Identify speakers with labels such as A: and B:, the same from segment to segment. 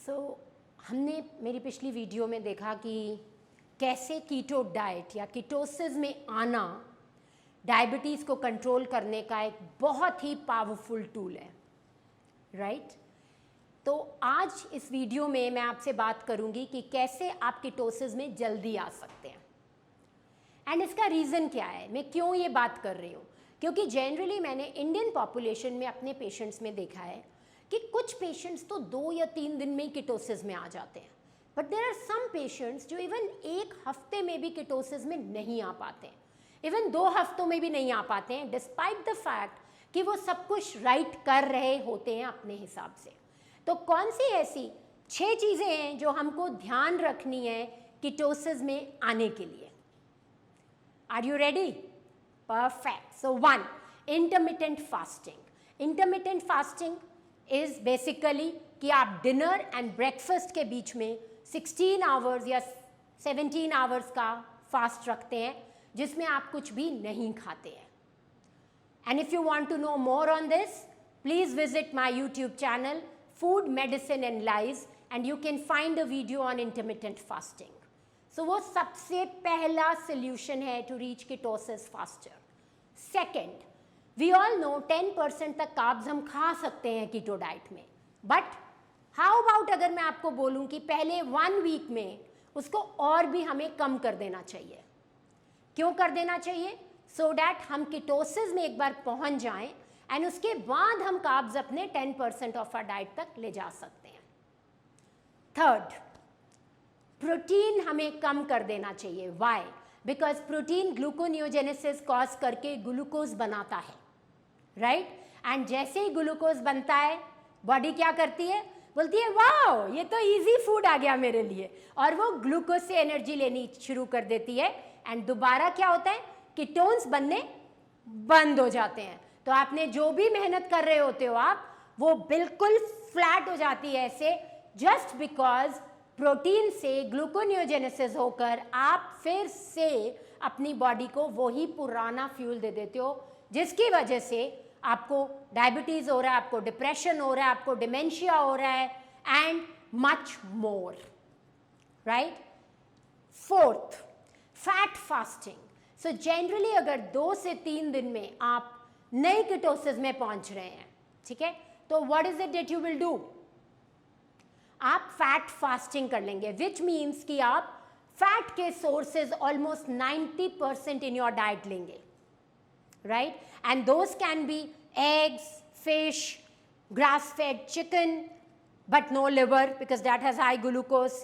A: हमने मेरी पिछली वीडियो में देखा कि कैसे कीटो डाइट या कीटोसिस में आना डायबिटीज़ को कंट्रोल करने का एक बहुत ही पावरफुल टूल है, राइट? तो आज इस वीडियो में मैं आपसे बात करूंगी कि कैसे आप कीटोसिस में जल्दी आ सकते हैं एंड इसका रीज़न क्या है, मैं क्यों ये बात कर रही हूँ। क्योंकि जनरली मैंने इंडियन पॉपुलेशन में अपने पेशेंट्स में देखा है कि कुछ पेशेंट्स तो 2 या 3 दिन में ही कीटोसिस में आ जाते हैं, but there are some patients जो इवन 1 हफ्ते में भी कीटोसिस में नहीं आ पाते हैं, इवन 2 हफ्तों में भी नहीं आ पाते हैं, डिस्पाइट द फैक्ट कि वो सब कुछ राइट कर रहे होते हैं अपने हिसाब से। तो कौन सी ऐसी 6 चीज़ें हैं जो हमको ध्यान रखनी है कीटोसिस में आने के लिए? Are you ready? Perfect. So 1, intermittent fasting. Intermittent fasting is basically कि आप डिनर एंड ब्रेकफास्ट के बीच में 16 आवर्स या 17 आवर्स का फास्ट रखते हैं जिसमें आप कुछ भी नहीं खाते हैं। And if you want to know more on this, please visit my YouTube channel food medicine and lives and you can find a video on intermittent fasting. So वो सबसे पहला सोल्यूशन है to reach ketosis faster. Second, we all know 10% तक carbs हम खा सकते हैं keto diet में, बट हाउ अबाउट अगर मैं आपको बोलूं कि पहले 1 वीक में उसको और भी हमें कम कर देना चाहिए। क्यों कर देना चाहिए? सो डैट हम कीटोसिस में एक बार पहुंच जाएं एंड उसके बाद हम कार्ब्स अपने 10% ऑफ आवर डाइट तक ले जा सकते हैं। थर्ड, प्रोटीन हमें कम कर देना चाहिए। Why? Because protein gluconeogenesis cause करके ग्लूकोज बनाता है, राइट? एंड जैसे ही ग्लूकोज बनता है बॉडी क्या करती है? बोलती है वाओ ये तो इजी फूड आ गया मेरे लिए, और वो ग्लूकोज से एनर्जी लेनी शुरू कर देती है एंड दोबारा क्या होता है? कीटोन्स बनने बंद हो जाते हैं। तो आपने जो भी मेहनत कर रहे होते हो आप, वो बिल्कुल फ्लैट हो जाती है ऐसे, जस्ट बिकॉज प्रोटीन से ग्लूकोनियोजेनेसिस होकर आप फिर से अपनी बॉडी को वही पुराना फ्यूल दे देते हो, जिसकी वजह से आपको डायबिटीज हो रहा है, आपको डिप्रेशन हो रहा है, आपको डिमेंशिया हो रहा है and much more, right? Fourth, fat fasting. So generally अगर 2 से 3 दिन में आप नई कीटोसिस में पहुंच रहे हैं, ठीक है, तो what is it that you will do? आप फैट फास्टिंग कर लेंगे, विच मीन्स कि आप फैट के sources almost 90% in your diet लेंगे, right? And those can be eggs, fish, grass-fed chicken, but no liver because that has high glucose.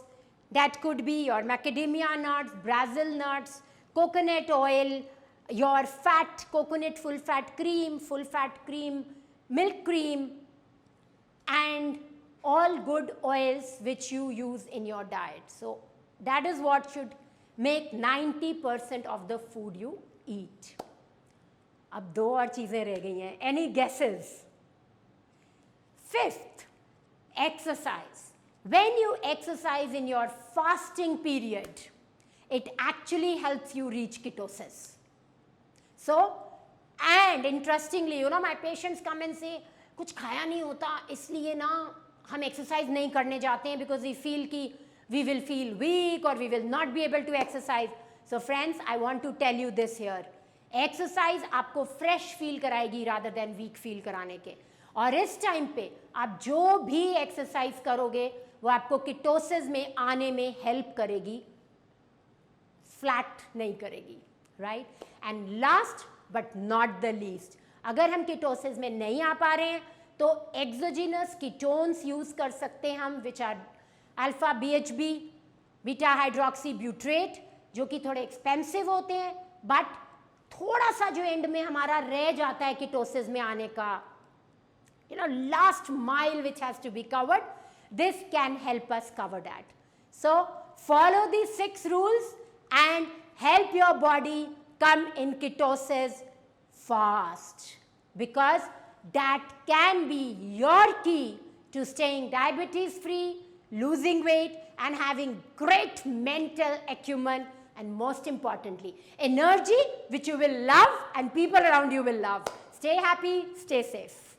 A: That could be your macadamia nuts, Brazil nuts, coconut oil, your fat, coconut full fat cream, milk cream, and all good oils which you use in your diet. So that is what should make 90% of the food you eat. अब 2 और चीज़ें रह गई हैं। Any guesses? Fifth, exercise. When you exercise in your fasting period, it actually helps you reach ketosis. So and interestingly, you know, my patients come and से कुछ खाया नहीं होता इसलिए ना हम एक्सरसाइज नहीं करने जाते हैं बिकॉज वी फील कि वी विल फील वीक और we will not be able to exercise. So friends, I want to tell you this here, exercise आपको फ्रेश फील कराएगी रादर देन वीक फील कराने के, और इस टाइम पे आप जो भी एक्सरसाइज करोगे वो आपको कीटोसिस में आने में हेल्प करेगी, फ्लैट नहीं करेगी, right? And last but not the least, अगर हम कीटोसिस में नहीं आ पा रहे हैं तो एक्सोजीनस कीटोन्स यूज कर सकते हैं हम, which are alpha BHB, beta hydroxy butyrate, जो कि थोड़े एक्सपेंसिव होते हैं, बट थोड़ा सा जो एंड में हमारा रह जाता है कीटोसिस में आने का, you know, last mile which has to be covered, this can help us cover that. So follow these 6 rules and help your body come in ketosis fast, because that can be your key to staying diabetes free, losing weight and having great mental acumen, and most importantly, energy which you will love and people around you will love. Stay happy, stay safe.